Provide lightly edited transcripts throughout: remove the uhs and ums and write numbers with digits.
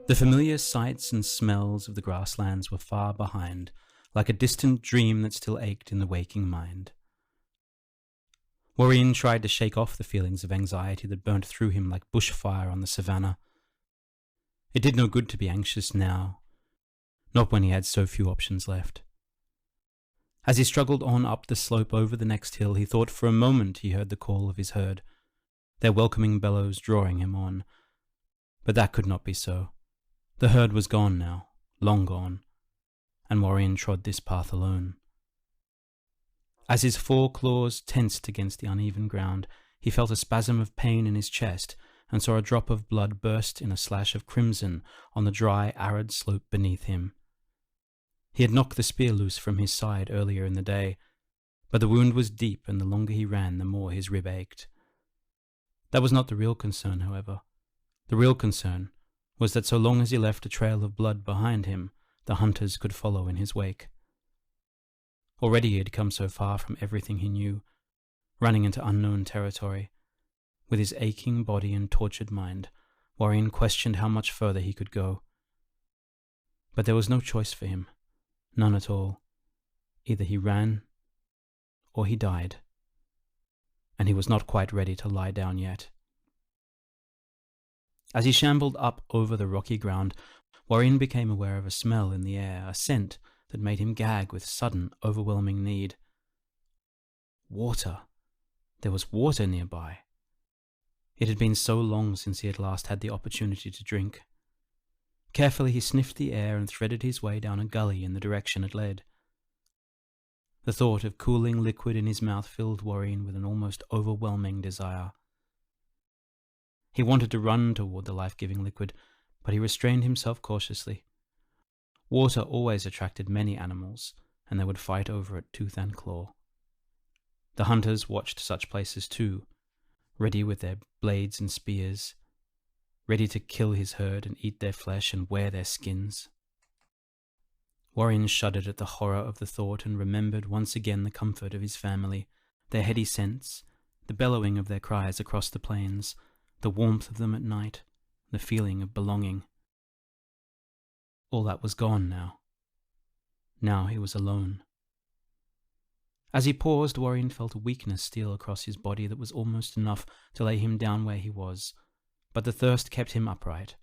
The familiar sights and smells of the grasslands were far behind, like a distant dream that still ached in the waking mind. Warren tried to shake off the feelings of anxiety that burnt through him like bushfire on the savannah. It did no good to be anxious now, not when he had so few options left. As he struggled on up the slope over the next hill, he thought for a moment he heard the call of his herd, their welcoming bellows drawing him on. But that could not be so. The herd was gone now, long gone, and Warren trod this path alone. As his foreclaws tensed against the uneven ground, he felt a spasm of pain in his chest and saw a drop of blood burst in a slash of crimson on the dry, arid slope beneath him. He had knocked the spear loose from his side earlier in the day, but the wound was deep, and the longer he ran, the more his rib ached. That was not the real concern, however. The real concern was that so long as he left a trail of blood behind him, the hunters could follow in his wake. Already he had come so far from everything he knew, running into unknown territory. With his aching body and tortured mind, Warren questioned how much further he could go. But there was no choice for him. None at all. Either he ran, or he died. And he was not quite ready to lie down yet. As he shambled up over the rocky ground, Warren became aware of a smell in the air, a scent that made him gag with sudden, overwhelming need. Water. There was water nearby. It had been so long since he had last had the opportunity to drink. Carefully he sniffed the air and threaded his way down a gully in the direction it led. The thought of cooling liquid in his mouth filled Warren with an almost overwhelming desire. He wanted to run toward the life-giving liquid, but he restrained himself cautiously. Water always attracted many animals, and they would fight over it tooth and claw. The hunters watched such places too, ready with their blades and spears, ready to kill his herd and eat their flesh and wear their skins. Warren shuddered at the horror of the thought and remembered once again the comfort of his family, their heady scents, the bellowing of their cries across the plains, the warmth of them at night, the feeling of belonging. All that was gone now. Now he was alone. As he paused, Warren felt a weakness steal across his body that was almost enough to lay him down where he was, but the thirst kept him upright.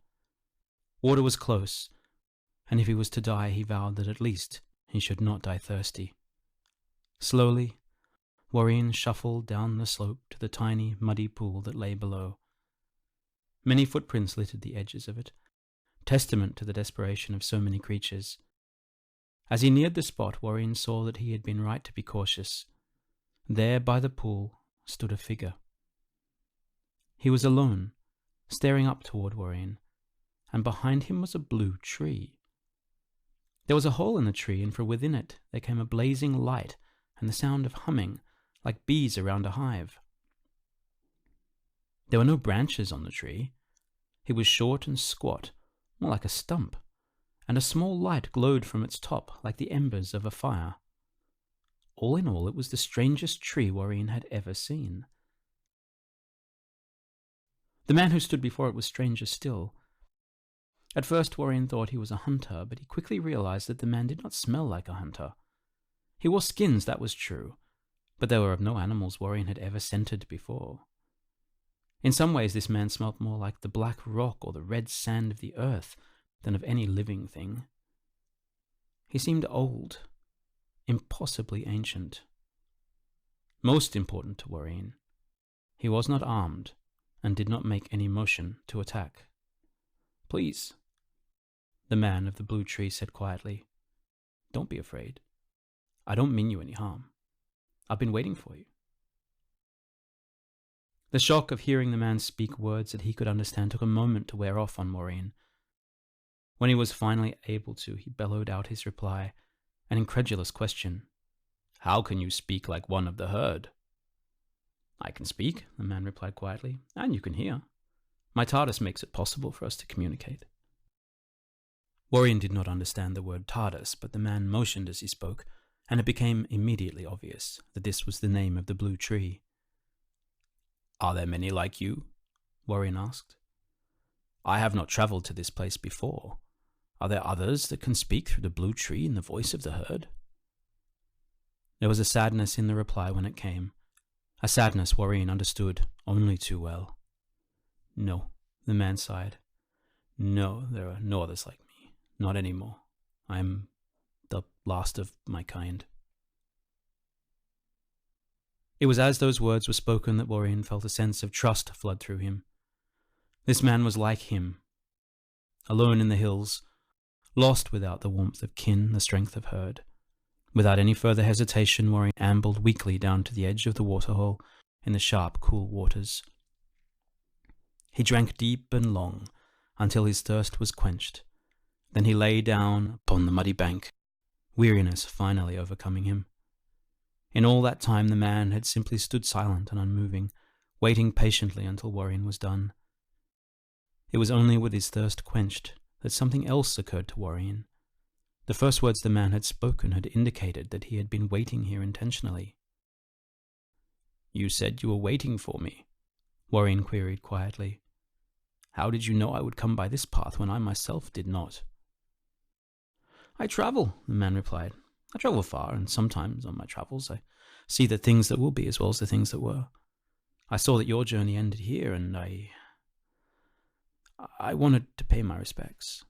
Water was close, and if he was to die, he vowed that at least he should not die thirsty. Slowly, Warren shuffled down the slope to the tiny, muddy pool that lay below. Many footprints littered the edges of it, testament to the desperation of so many creatures. As he neared the spot, Warren saw that he had been right to be cautious. There by the pool stood a figure. He was alone, staring up toward Warren, and behind him was a blue tree. There was a hole in the tree, and from within it there came a blazing light and the sound of humming, like bees around a hive. There were no branches on the tree. It was short and squat, more like a stump, and a small light glowed from its top like the embers of a fire. All in all, it was the strangest tree Warren had ever seen. The man who stood before it was stranger still. At first Warren thought he was a hunter, but he quickly realized that the man did not smell like a hunter. He wore skins, that was true, but they were of no animals Warren had ever scented before. In some ways this man smelt more like the black rock or the red sand of the earth than of any living thing. He seemed old, impossibly ancient. Most important to Warren, he was not armed and did not make any motion to attack. "Please," the man of the blue tree said quietly, "don't be afraid. I don't mean you any harm. I've been waiting for you." The shock of hearing the man speak words that he could understand took a moment to wear off on Warren. When he was finally able to, he bellowed out his reply, an incredulous question. "How can you speak like one of the herd?" "I can speak," the man replied quietly, "and you can hear. My TARDIS makes it possible for us to communicate." Warren did not understand the word TARDIS, but the man motioned as he spoke, and it became immediately obvious that this was the name of the blue tree. "Are there many like you?" Warren asked. I have not travelled to this place before. Are there others that can speak through the blue tree in the voice of the herd?" There was a sadness in the reply when it came, a sadness Warren understood only too well. "No," the man sighed. "No, there are no others like me. Not any more. I am the last of my kind." It was as those words were spoken that Warren felt a sense of trust flood through him. This man was like him, alone in the hills, lost without the warmth of kin, the strength of herd. Without any further hesitation, Warren ambled weakly down to the edge of the waterhole in the sharp, cool waters. He drank deep and long until his thirst was quenched. Then he lay down upon the muddy bank, weariness finally overcoming him. In all that time the man had simply stood silent and unmoving, waiting patiently until Warren was done. It was only with his thirst quenched that something else occurred to Warren. The first words the man had spoken had indicated that he had been waiting here intentionally. "You said you were waiting for me," Warren queried quietly. "How did you know I would come by this path when I myself did not?" "I travel," the man replied. "I travel far, and sometimes on my travels I see the things that will be as well as the things that were. I saw that your journey ended here, and I wanted to pay my respects."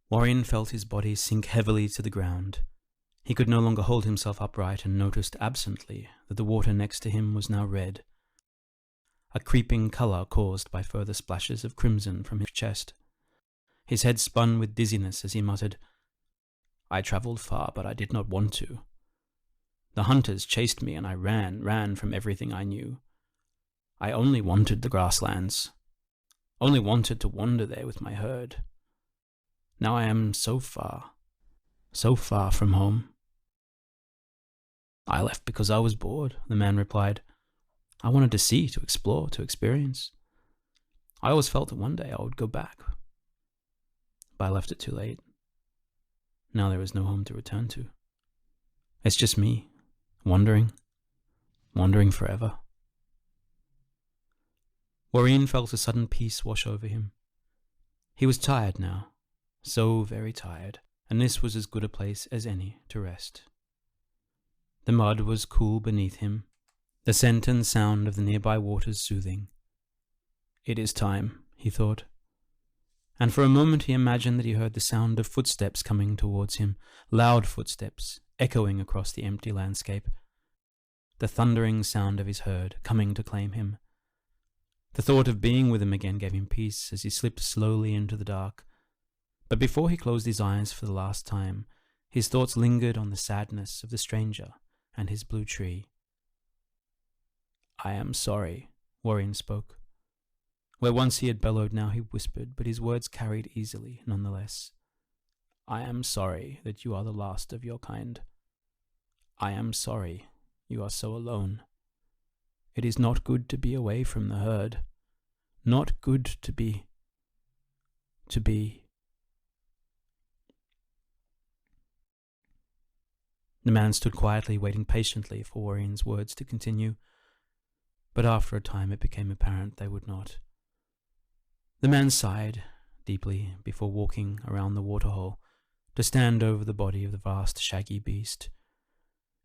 Warren felt his body sink heavily to the ground. He could no longer hold himself upright and noticed absently that the water next to him was now red, a creeping colour caused by further splashes of crimson from his chest. His head spun with dizziness as he muttered, "I travelled far, but I did not want to. The hunters chased me and I ran from everything I knew. I only wanted the grasslands, only wanted to wander there with my herd. Now I am so far from home." "I left because I was bored," the man replied. "I wanted to see, to explore, to experience. I always felt that one day I would go back, but I left it too late. Now there is no home to return to. It's just me, wandering forever." Warren felt a sudden peace wash over him. He was tired now, so very tired, and this was as good a place as any to rest. The mud was cool beneath him, the scent and sound of the nearby waters soothing. "It is time," he thought. And for a moment he imagined that he heard the sound of footsteps coming towards him, loud footsteps, echoing across the empty landscape. The thundering sound of his herd coming to claim him. The thought of being with him again gave him peace as he slipped slowly into the dark. But before he closed his eyes for the last time, his thoughts lingered on the sadness of the stranger and his blue tree. "I am sorry," Warren spoke. Where once he had bellowed, now he whispered, but his words carried easily, nonetheless. "I am sorry that you are the last of your kind. I am sorry you are so alone. It is not good to be away from the herd. Not good to be. The man stood quietly, waiting patiently for Warren's words to continue, but after a time it became apparent they would not. The man sighed deeply before walking around the waterhole to stand over the body of the vast shaggy beast.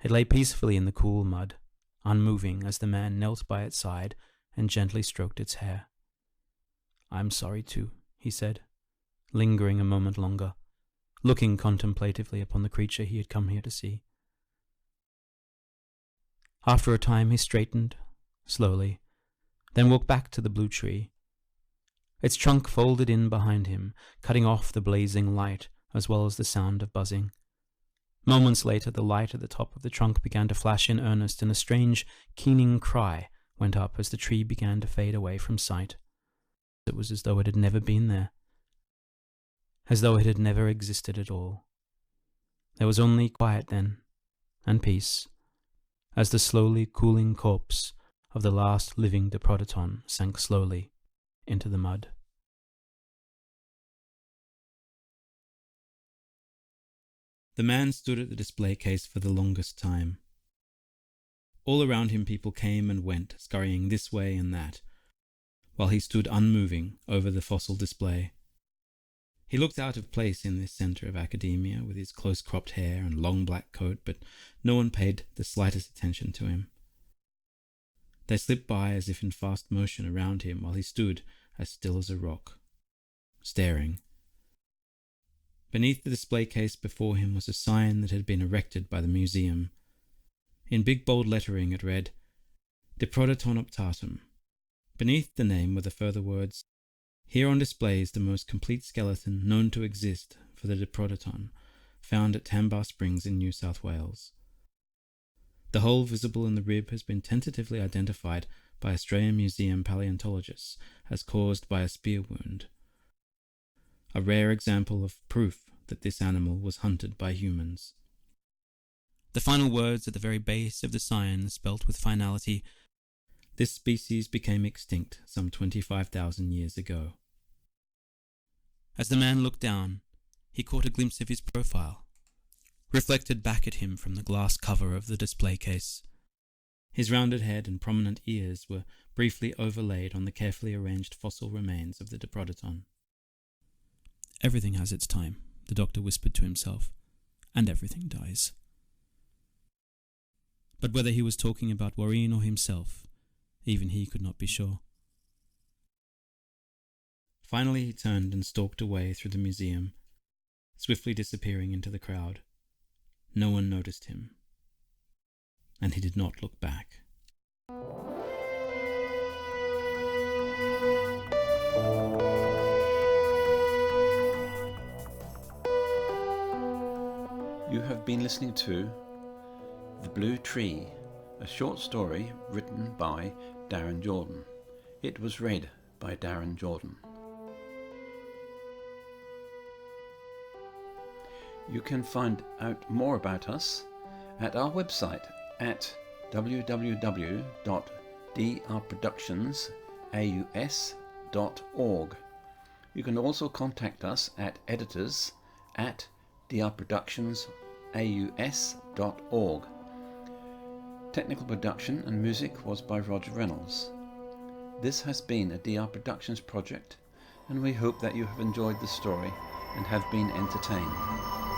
It lay peacefully in the cool mud, unmoving as the man knelt by its side and gently stroked its hair. "I'm sorry too," he said, lingering a moment longer, looking contemplatively upon the creature he had come here to see. After a time he straightened, slowly, then walked back to the blue tree. Its trunk folded in behind him, cutting off the blazing light as well as the sound of buzzing. Moments later, the light at the top of the trunk began to flash in earnest, and a strange, keening cry went up as the tree began to fade away from sight. It was as though it had never been there, as though it had never existed at all. There was only quiet then, and peace, as the slowly cooling corpse of the last living Diprotodon sank slowly into the mud. The man stood at the display case for the longest time. All around him people came and went, scurrying this way and that, while he stood unmoving over the fossil display. He looked out of place in this centre of academia with his close-cropped hair and long black coat, but no one paid the slightest attention to him. They slipped by as if in fast motion around him while he stood as still as a rock, staring. Beneath the display case before him was a sign that had been erected by the museum. In big bold lettering it read, De Prototon Optatum. Beneath the name were the further words, Here on display is the most complete skeleton known to exist for the Diprotodon, found at Tambar Springs in New South Wales. The hole visible in the rib has been tentatively identified by Australian Museum paleontologists as caused by a spear wound, a rare example of proof that this animal was hunted by humans. The final words at the very base of the sign spelt with finality, This species became extinct some 25,000 years ago. As the man looked down, he caught a glimpse of his profile, reflected back at him from the glass cover of the display case. His rounded head and prominent ears were briefly overlaid on the carefully arranged fossil remains of the Diprotodon. Everything has its time, the doctor whispered to himself, and everything dies. But whether he was talking about Warren or himself, even he could not be sure. Finally he turned and stalked away through the museum, swiftly disappearing into the crowd. No one noticed him, and he did not look back. You have been listening to The Blue Tree, a short story written by Darran Jordan. It was read by Darran Jordan. You can find out more about us at our website at www.drproductionsaus.org. You can also contact us at editors@drproductionsaus.org. Technical production and music was by Roger Reynolds. This has been a DR Productions project, and we hope that you have enjoyed the story and have been entertained.